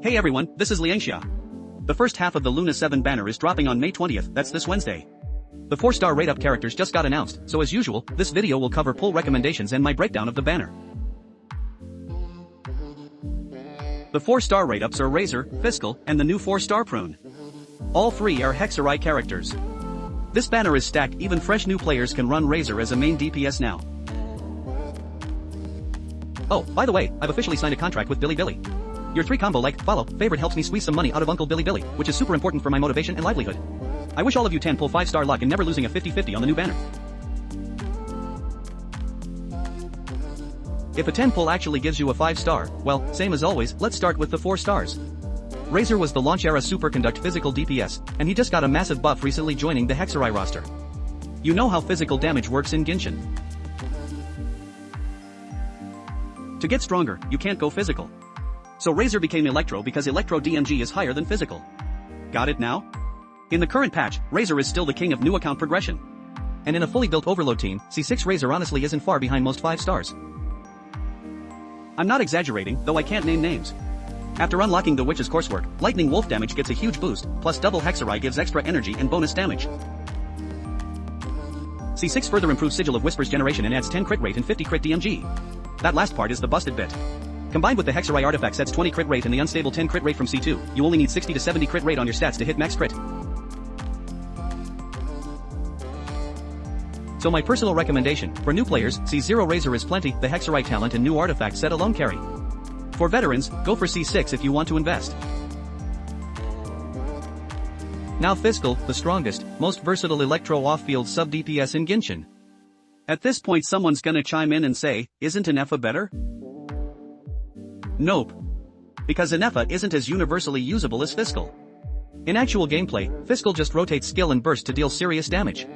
Hey everyone, this is Liangxia. The first half of the Luna 7 banner is dropping on May 20th, that's this Wednesday. The 4-star rate-up characters just got announced, so as usual, this video will cover pull recommendations and my breakdown of the banner. The 4-star rate-ups are Razor, Fischl, and the new 4-star Prune. All three are Hexerei characters. This banner is stacked, even fresh new players can run Razor as a main DPS now. Oh, by the way, I've officially signed a contract with Bilibili. Your 3 combo like, follow, favorite helps me squeeze some money out of Uncle Bilibili, which is super important for my motivation and livelihood. I wish all of you 10 pull 5-star luck and never losing a 50-50 on the new banner. If a 10 pull actually gives you a 5-star, well, same as always, let's start with the 4 stars. Razor was the launch era superconduct physical DPS, and he just got a massive buff recently joining the Hexerei roster. You know how physical damage works in Genshin. To get stronger, you can't go physical. So Razor became Electro because Electro DMG is higher than physical. Got it now? In the current patch, Razor is still the king of new account progression. And in a fully built overload team, C6 Razor honestly isn't far behind most 5 stars. I'm not exaggerating, though I can't name names. After unlocking the Witch's coursework, Lightning Wolf damage gets a huge boost, plus double Hexerei gives extra energy and bonus damage. C6 further improves Sigil of Whispers generation and adds 10 crit rate and 50 crit DMG. That last part is the busted bit. Combined with the Hexerei artifact sets 20 crit rate and the unstable 10 crit rate from C2, you only need 60 to 70 crit rate on your stats to hit max crit. So my personal recommendation, for new players, C0 Razor is plenty, the Hexerei talent and new artifact set alone carry. For veterans, go for C6 if you want to invest. Now Fischl, the strongest, most versatile Electro off-field sub-DPS in Genshin. At this point someone's gonna chime in and say, isn't Inefa better? Nope. Because Inefa isn't as universally usable as Fischl. In actual gameplay, Fischl just rotates skill and burst to deal serious damage.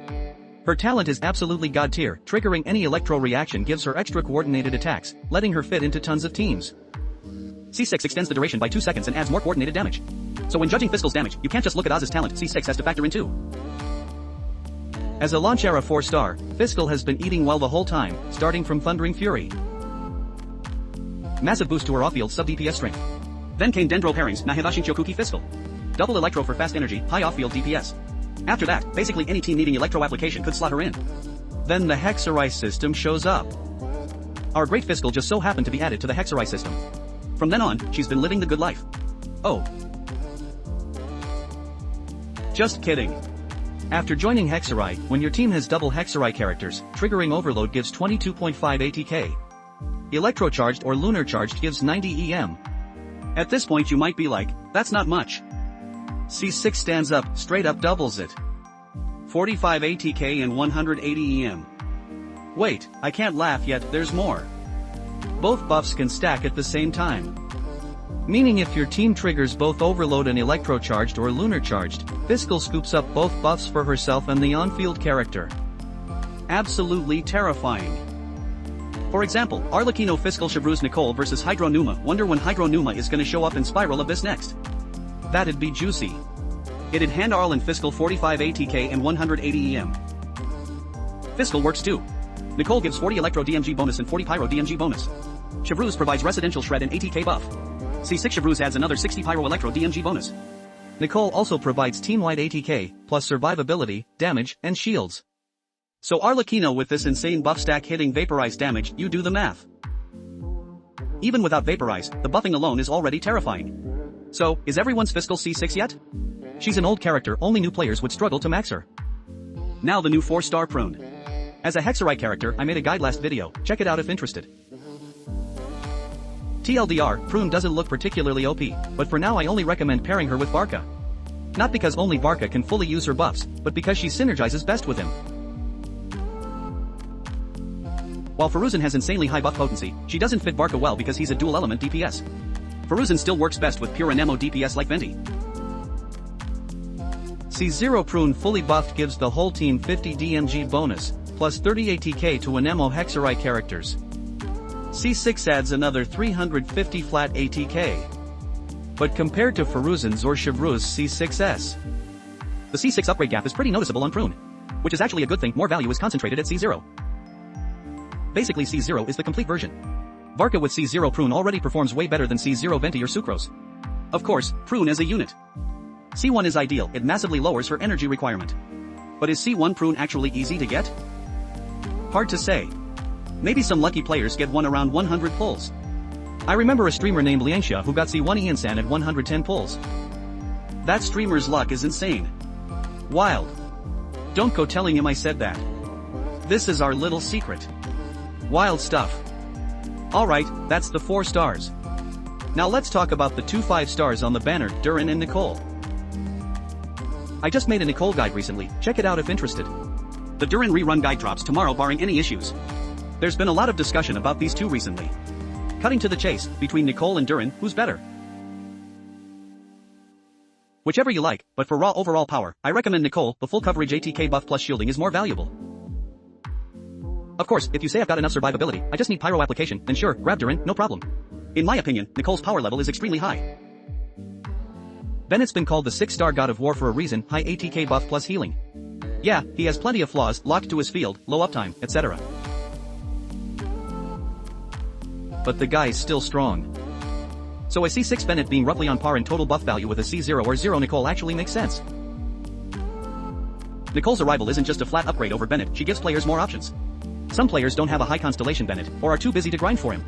Her talent is absolutely god tier, triggering any Electro reaction gives her extra coordinated attacks, letting her fit into tons of teams. C6 extends the duration by 2 seconds and adds more coordinated damage. So when judging Fischl's damage, you can't just look at Oz's talent, C6 has to factor in too. As a launch era 4-star, Fischl has been eating well the whole time, starting from Thundering Fury. Massive boost to her off-field sub-DPS strength. Then came Dendro pairings, Nahidashin Chokuki Fischl. Double Electro for fast energy, high off-field DPS. After that, basically any team needing Electro application could slot her in. Then the Hexerei system shows up. Our great Fischl just so happened to be added to the Hexerei system. From then on, she's been living the good life. Oh. Just kidding. After joining Hexerei, when your team has double Hexerei characters, triggering overload gives 22.5 ATK. Electro charged or lunar charged gives 90 EM. At this point you might be like, that's not much. C6 stands up, straight up doubles it. 45 ATK and 180 EM. Wait, I can't laugh yet, there's more. Both buffs can stack at the same time. Meaning if your team triggers both overload and electro charged or lunar charged, Fischl scoops up both buffs for herself and the on-field character. Absolutely terrifying. For example, Arlecchino Fischl Chevreuse Nicole versus Hydro Numa. Wonder when Hydro Numa is gonna show up in Spiral Abyss next. That'd be juicy. It'd hand Arl and Fischl 45 ATK and 180 EM. Fischl works too. Nicole gives 40 Electro DMG bonus and 40 Pyro DMG bonus. Chevreuse provides Residential Shred and ATK buff. C6 Chevreuse adds another 60 Pyro Electro DMG bonus. Nicole also provides team-wide ATK, plus survivability, damage, and shields. So Arlecchino with this insane buff stack hitting Vaporize damage, you do the math. Even without Vaporize, the buffing alone is already terrifying. So, is everyone's Fischl C6 yet? She's an old character, only new players would struggle to max her. Now the new 4-star Prune. As a Hexerei character, I made a guide last video, check it out if interested. TLDR, Prune doesn't look particularly OP, but for now I only recommend pairing her with Varka. Not because only Varka can fully use her buffs, but because she synergizes best with him. While Faruzen has insanely high buff potency, she doesn't fit Varka well because he's a dual element DPS. Faruzen still works best with pure Anemo DPS like Venti. C0 Prune fully buffed gives the whole team 50 DMG bonus, plus 30 ATK to Anemo Hexerei characters. C6 adds another 350 flat ATK. But compared to Faruzen's or Chevreuse C6S, the C6 upgrade gap is pretty noticeable on Prune. Which is actually a good thing, more value is concentrated at C0. Basically C0 is the complete version. Varka with C0 Prune already performs way better than C0 Venti or Sucrose. Of course, Prune as a unit. C1 is ideal, it massively lowers her energy requirement. But is C1 Prune actually easy to get? Hard to say. Maybe some lucky players get one around 100 pulls. I remember a streamer named Liangxia who got C1 Iansan at 110 pulls. That streamer's luck is insane. Wild. Don't go telling him I said that. This is our little secret. Wild stuff. Alright, that's the 4 stars. Now let's talk about the 2 5 stars on the banner, Durin and Nicole. I just made a Nicole guide recently, check it out if interested. The Durin rerun guide drops tomorrow barring any issues. There's been a lot of discussion about these two recently. Cutting to the chase, between Nicole and Durin, who's better? Whichever you like, but for raw overall power, I recommend Nicole. The full coverage ATK buff plus shielding is more valuable. Of course, if you say I've got enough survivability, I just need pyro application, then sure, grab Durin, no problem. In my opinion, Nicole's power level is extremely high. Bennett's been called the 6-star god of war for a reason, high ATK buff plus healing. Yeah, he has plenty of flaws, locked to his field, low uptime, etc. But the guy's still strong. So a C6 Bennett being roughly on par in total buff value with a C0 or 0 Nicole actually makes sense. Nicole's arrival isn't just a flat upgrade over Bennett, she gives players more options. Some players don't have a high constellation Bennett, or are too busy to grind for him.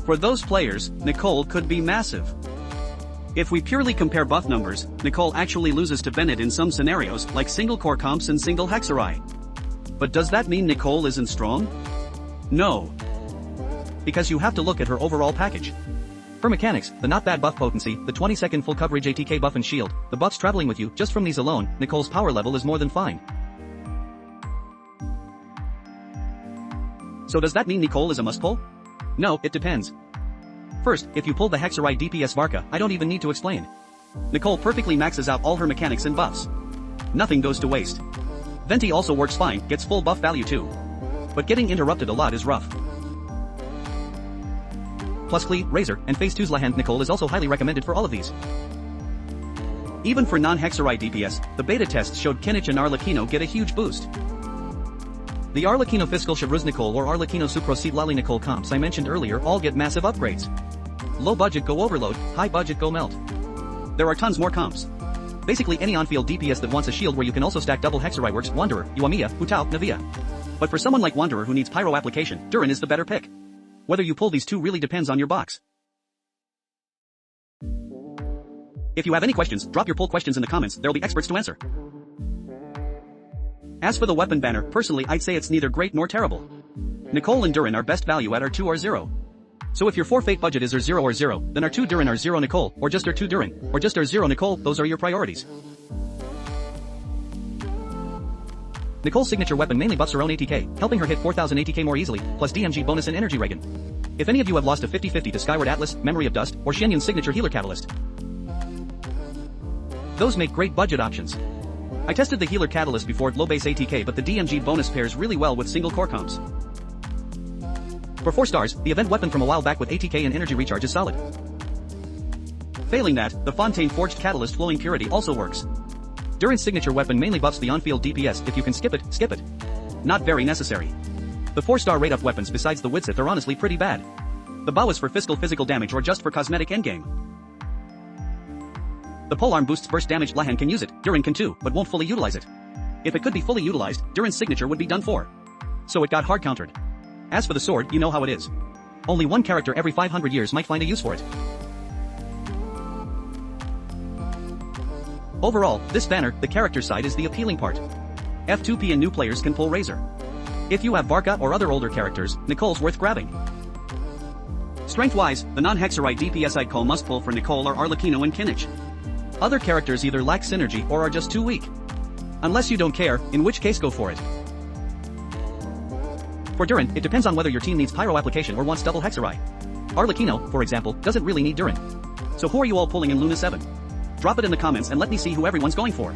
For those players, Nicole could be massive. If we purely compare buff numbers, Nicole actually loses to Bennett in some scenarios, like single core comps and single Hexerei. But does that mean Nicole isn't strong? No. Because you have to look at her overall package. For mechanics, the not bad buff potency, the 20-second full coverage ATK buff and shield, the buffs traveling with you, just from these alone, Nicole's power level is more than fine. So does that mean Nicole is a must-pull? No, it depends. First, if you pull the Hexerei DPS Varka, I don't even need to explain. Nicole perfectly maxes out all her mechanics and buffs. Nothing goes to waste. Venti also works fine, gets full buff value too. But getting interrupted a lot is rough. Plus Klee, Razor, and Phase 2's Lahand Nicole is also highly recommended for all of these. Even for non-Hexerei DPS, the beta tests showed Kinich and Arlecchino get a huge boost. The Arlecchino Fischl Chevreuse Nicole or Arlecchino Suproceed Lali Nicole comps I mentioned earlier all get massive upgrades. Low budget go overload, high budget go melt. There are tons more comps. Basically any on-field DPS that wants a shield where you can also stack double Hexerei works, Wanderer, Yuamiya, Hutao, Navia. But for someone like Wanderer who needs pyro application, Durin is the better pick. Whether you pull these two really depends on your box. If you have any questions, drop your pull questions in the comments, there'll be experts to answer. As for the weapon banner, personally I'd say it's neither great nor terrible. Nicole and Durin are best value at R2 or 0. So if your forfeit budget is R0 or 0, then R2 Durin R0 Nicole, or just R2 Durin, or just R0 Nicole, those are your priorities. Nicole's signature weapon mainly buffs her own ATK, helping her hit 4000 ATK more easily, plus DMG bonus and energy regen. If any of you have lost a 50-50 to Skyward Atlas, Memory of Dust, or Shenyun's signature healer catalyst, those make great budget options. I tested the healer catalyst before low base ATK, but the DMG bonus pairs really well with single core comps. For 4 stars, the event weapon from a while back with ATK and energy recharge is solid. Failing that, the Fontaine Forged Catalyst Flowing Purity also works. Durin's signature weapon mainly buffs the on-field DPS, if you can skip it, skip it. Not very necessary. The 4-star rate-up weapons besides the Widsith are honestly pretty bad. The bow is for fiscal physical damage or just for cosmetic endgame. The polearm boosts burst damage, Lahand can use it, Durin can too, but won't fully utilize it. If it could be fully utilized, Durin's signature would be done for. So it got hard countered. As for the sword, you know how it is. Only one character every 500 years might find a use for it. Overall, this banner, the character side is the appealing part. F2P and new players can pull Razor. If you have Varka or other older characters, Nicole's worth grabbing. Strength-wise, the non-Hexerei DPS I'd call must-pull for Nicole are Arlecchino and Kinich. Other characters either lack synergy or are just too weak. Unless you don't care, in which case go for it. For Durin, it depends on whether your team needs pyro application or wants double Hexerei. Arlecchino, for example, doesn't really need Durin. So who are you all pulling in Luna 7? Drop it in the comments and let me see who everyone's going for.